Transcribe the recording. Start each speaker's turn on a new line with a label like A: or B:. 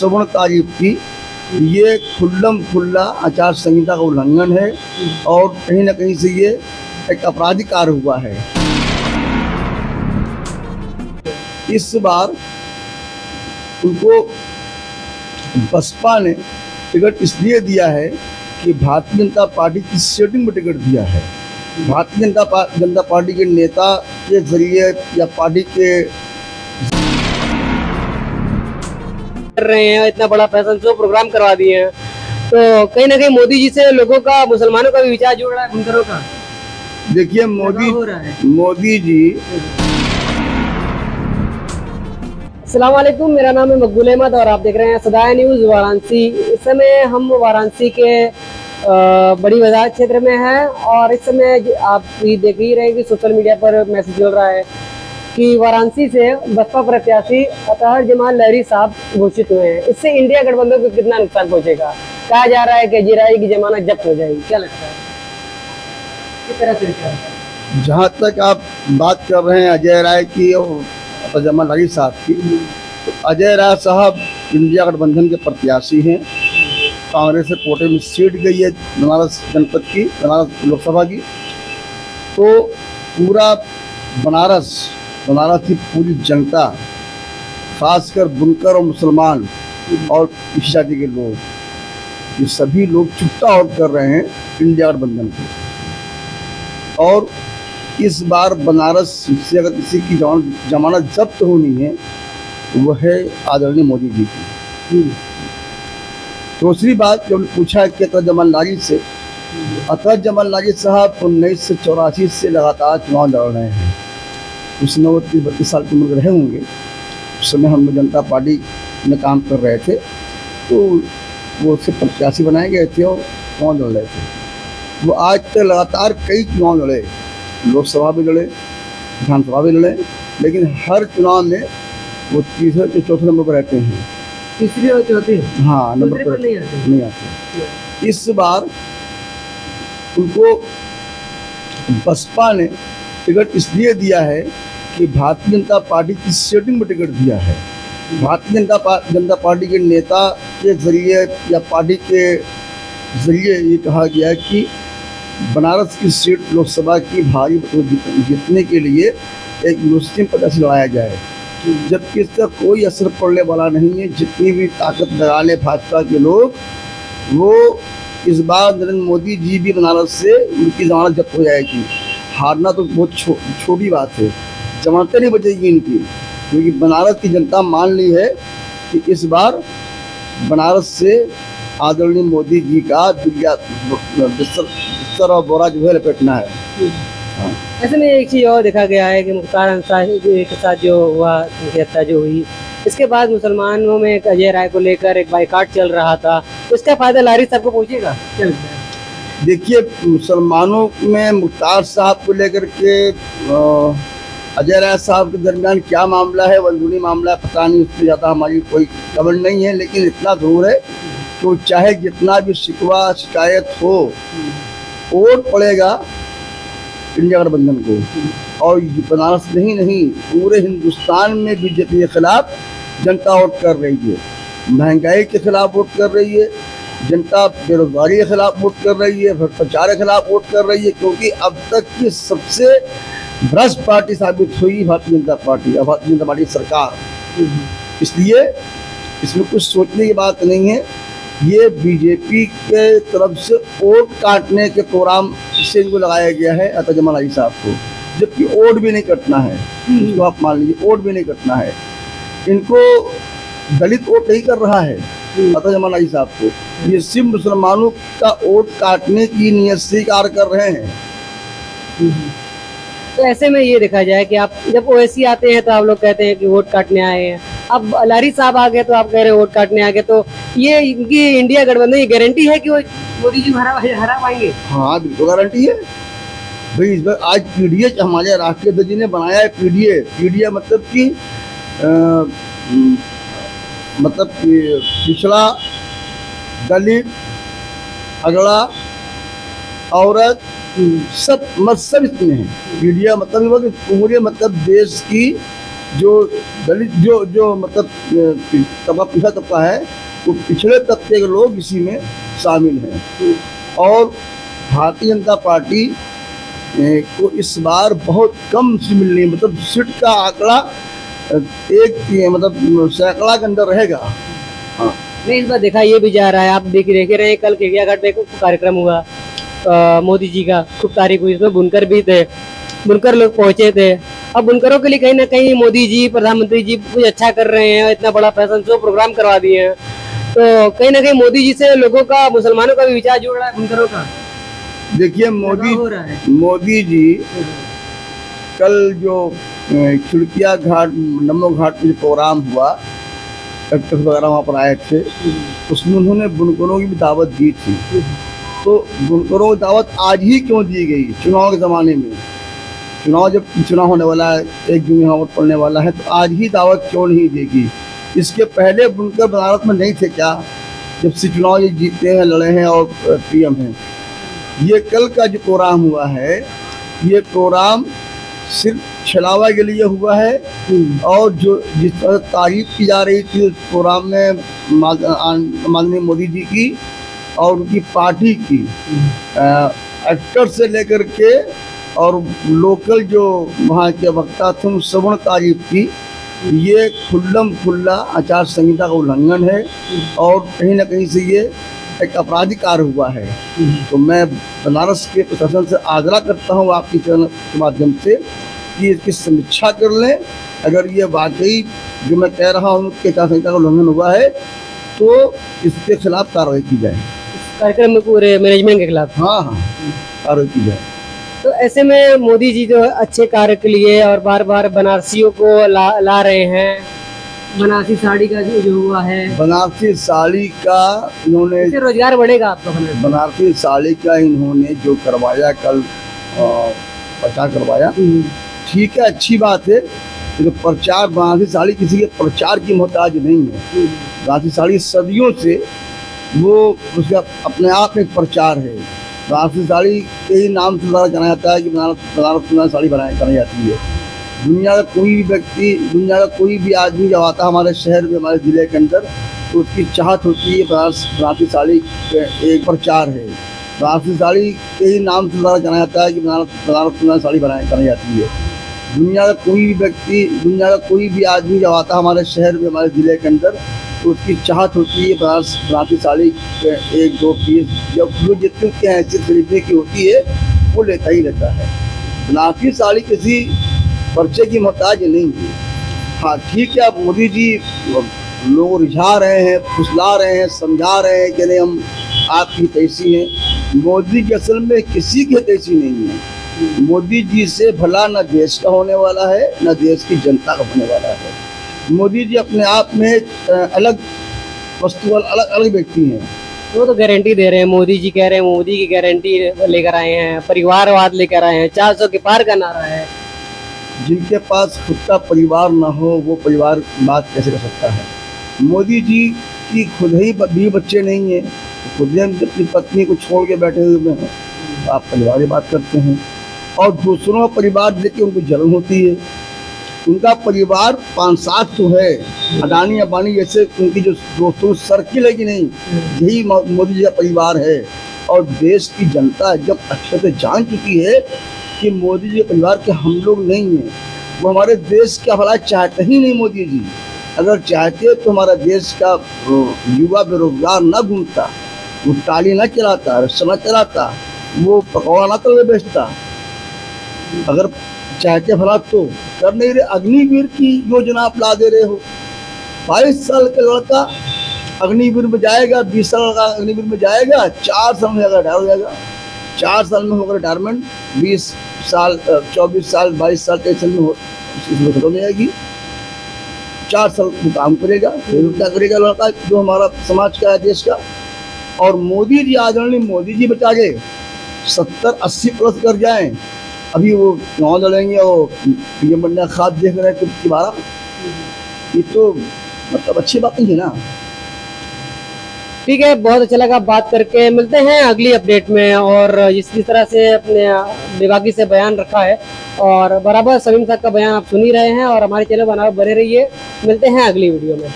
A: सवर्ण तारीफ की। ये खुल्लम खुल्ला आचार संहिता का उल्लंघन है और कहीं ना कहीं से ये एक आपराधिक कार्य हुआ है। इस बार उनको बसपा ने टिकट इसलिए दिया है कि भारतीय जनता पार्टी की सेटिंग में टिकट दिया है। भारतीय जनता पार्टी के नेता के जरिए या पार्टी के
B: कर रहे हैं, इतना बड़ा फैशन शो प्रोग्राम करवा दिए हैं, तो कहीं ना कहीं मोदी जी से लोगों का, मुसलमानों का भी विचार जुड़ रहा है बुनकरों का।
A: देखिए मोदी जी।
B: अस्सलाम वालेकुम, मेरा नाम है मकबूल अहमद और आप देख रहे हैं सदाया न्यूज़ वाराणसी। इस समय हम वाराणसी के बड़ी बाजार क्षेत्र में हैं और इस समय आप भी देख ही रहे हैं कि सोशल मीडिया पर मैसेज चल रहा है कि वाराणसी से बसपा प्रत्याशी अतहर जमाल लहरी साहब घोषित हुए हैं। इससे इंडिया गठबंधन को कितना नुकसान पहुंचेगा? कहा जा रहा है कि अजय की जमानत जब्त हो जाएगी, क्या लगता है किस तरह से?
A: जहाँ तक आप बात कर रहे हैं अजय राय की और अतहर जमाल लहरी साहब की, तो अजय राय साहब इंडिया गठबंधन के प्रत्याशी हैं। कांग्रेस से कोटे में सीट गई है बनारस जनपद की, बनारस लोकसभा की। तो पूरा बनारस की पूरी जनता, खासकर बुनकर और मुसलमान और इस जाति के लोग, ये सभी लोग चुपता और कर रहे हैं इंडिया गठबंधन को। और इस बार बनारस से अगर किसी की जमानत जब्त होनी है वह है आदरणीय मोदी जी की। दूसरी बात जो पूछा है कि अतहर जमाल लहरी से, अतहर जमाल लहरी साहब 1984 से लगातार चुनाव लड़ रहे हैं। उसमें वो 30-32 साल की उम्र रहे होंगे। उस समय हम जनता पार्टी में काम कर रहे थे, तो वो उससे प्रत्याशी बनाए गए थे और चुनाव लड़ रहे थे। वो आज तक लगातार कई चुनाव लड़े, लोकसभा भी लड़े, विधानसभा भी लड़े, लेकिन हर चुनाव में वो तीसरे या चौथे नंबर पर रहते हैं।
B: तीसरी और चौथी?
A: हाँ, नंबर पर नहीं आते। इस बार उनको बसपा ने टिकट इसलिए दिया है कि भारतीय जनता पार्टी की सेटिंग में टिकट दिया है। भारतीय जनता पार्टी के नेता के जरिए या पार्टी के जरिए ये कहा गया है कि बनारस की सीट लोकसभा की भारी जीतने के लिए एक मुस्लिम प्रत्याशी लड़ाया जाए, जबकि इसका कोई असर पड़ने वाला नहीं है। जितनी भी ताकत लगा ले भाजपा के लोग, वो इस बार नरेंद्र मोदी जी भी बनारस से उनकी जमानत जब्त हो जाएगी। हारना तो बहुत छोटी बात है, जमानतें नहीं बचेगी इनकी, क्योंकि बनारस की जनता मान ली है कि इस बार बनारस से आदरणीय मोदी जी का बिस्तर और बोरा जो है लपेटना है। हाँ।
B: ऐसे में एक चीज़ और देखा गया है कि मुख्तार अंसारी के साथ जो हुआ, उनकी हत्या जो हुई, इसके बाद मुसलमानों में एक अजय राय को लेकर एक बाइकाट चल रहा था, उसका फायदा लहरी साहब को पहुंचेगा, क्या लगता है?
A: देखिए, मुसलमानों में मुख्तार साहब को लेकर के अजय राय साहब के दरमियान क्या मामला है, अंदरूनी मामला है, पता नहीं, उससे ज़्यादा हमारी कोई खबर नहीं है। लेकिन इतना जरूर है तो चाहे जितना भी शिकवा शिकायत हो, वोट पड़ेगा इंडिया गठबंधन को। और बनारस नहीं पूरे हिंदुस्तान में बीजेपी के खिलाफ जनता वोट कर रही है, महंगाई के खिलाफ वोट कर रही है, जनता बेरोजगारी के खिलाफ वोट कर रही है, भ्रष्टाचार के खिलाफ वोट कर रही है, क्योंकि अब तक की सबसे भ्रष्ट पार्टी साबित हुई भारतीय जनता पार्टी और भारतीय जनता पार्टी सरकार। इसलिए इसमें कुछ सोचने की बात नहीं है। ये बीजेपी के तरफ से वोट काटने के प्रोग्राम से इनको लगाया गया है अतहर जमाल लहरी साहब को, जबकि वोट भी नहीं कटना है। इसको आप मान लीजिए, वोट भी नहीं कटना है। इनको दलित वोट नहीं कर रहा है अतहर जमाल लहरी साहब को, ये सिर्फ मुसलमानों का वोट काटने की नियत से कार्य कर रहे हैं।
B: तो ऐसे में ये देखा जाए कि आप जब ओवैसी आते हैं तो आप लोग कहते हैं कि वोट काटने आए हैं, अब लहरी साहब आ गए तो आप कह रहे हैं वोट काटने आ गए, तो ये इनकी इंडिया गठबंधन की गारंटी है कि वो मोदी जी हरा पाएंगे? हाँ,
A: बिल्कुल गारंटी है भाई। इस बार आज पीडीए हमारे राष्ट्रीय अध्यक्ष जी ने बनाया है। पीडीए मतलब कि पिछड़ा, दलित, अगड़ा, औरत, सब इसमें है। मीडिया मतलब पूरे देश की जो दलित जो जो मतलब तबका पिछड़ा तबका है, वो पिछड़े तबके के लोग इसी में शामिल हैं। और भारतीय जनता पार्टी को इस बार बहुत कम सीट मिलनी है, मतलब सीट का आंकड़ा एक मतलब सैकड़ा के अंदर रहेगा। हाँ,
B: नहीं, इस बार देखा ये भी जा रहा है, आप देख रहे हैं कल केवड़िया घाट पे एक कार्यक्रम हुआ मोदी जी का, खूब तारीफ हुई, इसमें बुनकर भी थे, बुनकर लोग पहुंचे थे। अब बुनकरों के लिए कहीं ना कहीं मोदी जी, प्रधानमंत्री जी कुछ अच्छा कर रहे हैं, इतना बड़ा फैशन शो प्रोग्राम करवा दिए हैं, तो कहीं ना कहीं मोदी जी से लोगों का, मुसलमानों का भी विचार जुड़ रहा है बुनकरों का।
A: देखिए मोदी जी कल जो खिड़किया घाट, नमो घाट पे जो प्रोग्राम हुआ, एक्टर्स वगैरह वहाँ पर आए थे, उसमें उन्होंने बुनकरों की भी दावत दी थी। तो बुनकरों की दावत आज ही क्यों दी गई? चुनाव के ज़माने में, जब चुनाव होने वाला है, 1 जून यहाँ वोट पड़ने वाला है, तो आज ही दावत क्यों नहीं देगी? इसके पहले बुनकर बनारस में नहीं थे क्या, जब से चुनाव ये जीते हैं, लड़े हैं और पीएम हैं? ये कल का जो प्रोग्राम हुआ है, ये प्रोग्राम सिर्फ छलावा के लिए हुआ है। और जो जिस तरह तारीफ की जा रही थी उस प्रोग्राम में माननीय मोदी जी की और उनकी पार्टी की, एक्टर से लेकर के और लोकल जो वहाँ के वक्ता थे उन सबों ने तारीफ की। ये खुल्लम खुल्ला आचार संहिता का उल्लंघन है और कहीं ना कहीं से ये एक आपराधिक कार्य हुआ है। तो मैं बनारस के प्रशासन से आग्रह करता हूँ आपकी चैनल के माध्यम से कि इसकी समीक्षा कर लें। अगर ये वाकई जो मैं कह रहा हूँ कि आचार संहिता का उल्लंघन हुआ है, तो इसके खिलाफ कार्रवाई की जाए।
B: कार्यक्रम में पूरे मैनेजमेंट के खिलाफ
A: हाँ, कार्रवाई की जाए।
B: तो ऐसे में मोदी जी जो अच्छे कार्य के लिए और बार बार बनारसियों को ला रहे हैं, बनारसी साड़ी का जो हुआ है,
A: बनारसी साड़ी का इन्होंने,
B: इससे रोजगार बढ़ेगा आपका?
A: बनारसी साड़ी का इन्होंने जो करवाया, कल प्रचार करवाया, ठीक है, अच्छी बात है। तो प्रचार, बनारसी साड़ी किसी के प्रचार की मोहताज नहीं है। बनारसी साड़ी सदियों से वो उसका अपने आप में प्रचार है। बनारसी साड़ी के ही नाम से जाना जाता है कि बनारस साड़ी बनाई जाती है। दुनिया का कोई भी व्यक्ति, दुनिया का कोई भी आदमी जब आता है हमारे शहर में, हमारे ज़िले के अंदर, तो उसकी चाहत होती है बनारसी साड़ी एक प्रचार है। बनारसी साड़ी के ही नाम से जाना जाता है कि बनारस साड़ी बनाई जाती है। दुनिया का कोई भी व्यक्ति, दुनिया का कोई भी आदमी जब आता है हमारे शहर में, हमारे ज़िले के अंदर, तो उसकी चाहत होती है बनारसी साड़ी 1-2 पीस, जब जो जितने की हैसियत खरीदने की होती है वो लेता ही रहता है। बनारसी साड़ी किसी पर्चे की मोहताज नहीं है। हाँ ठीक है, आप मोदी जी लोग रिझा रहे हैं, फुसला रहे हैं, समझा रहे हैं कि नहीं हम आपकी तैसी हैं। मोदी जी असल में किसी की तैसी नहीं है। मोदी जी से भला न देश का होने वाला है, न देश की जनता का होने वाला है। मोदी जी अपने आप में अलग वस्तु, अलग व्यक्ति हैं।
B: वो तो गारंटी दे रहे हैं, मोदी जी कह रहे हैं, मोदी की गारंटी लेकर आए हैं, परिवारवाद लेकर आए हैं, 400 के पार का नारा है।
A: जिनके पास खुद का परिवार ना हो वो परिवार बात कैसे कर सकता है? मोदी जी की खुद ही बीवी बच्चे नहीं है, खुद ही अपनी पत्नी को छोड़ के बैठे हुए हैं, आप परिवार की बात करते हैं। और दूसरों का परिवार देख के उनको जलन होती है। उनका परिवार 5-7 तो है, अडानी अंबानी जैसे उनकी जो दोस्तों सर्किल है कि नहीं, यही मोदी जी का परिवार है। और देश की जनता जब अच्छे से जान चुकी है कि मोदी जी के परिवार के हम लोग नहीं हैं, वो हमारे देश का भला चाहते ही नहीं। मोदी जी अगर चाहते तो हमारा देश का युवा बेरोजगार ना घूमता, वो टाली ना चलाता, रिक्शा ना चलाता, वो पकौड़ा ना तले बेचता। अगर चाहते भला तो कर नहीं रहे। अग्निवीर की योजना आप ला दे रहे हो। 22 साल का लड़का अग्निवीर में जाएगा, 20 साल का अग्निवीर में जाएगा, 4 साल में रिटायर हो जाएगा। 4 साल में होगा रिटायरमेंट, 20 साल 24 साल 22 साल 23 साल में इसमें खत्म हो जाएगी। 4 साल वो काम करेगा, फिर क्या करेगा लड़का जो हमारा समाज का है, देश का। और मोदी जी, आदरणीय मोदी जी बचा गए, 70-80 प्लस कर जाएं, अभी वो चुनाव लड़ेंगे और पीएम बनने का ख्वाब देख रहे हैं कि 12। ये तो मतलब अच्छी बात नहीं है ना।
B: ठीक है, बहुत अच्छा लगा बात करके। मिलते हैं अगली अपडेट में। और जिस तरह से अपने बेबाकी से बयान रखा है और बराबर सलीम साहब का बयान आप सुन ही रहे हैं, और हमारे चैनल बनाए बने रहिए। मिलते हैं अगली वीडियो में।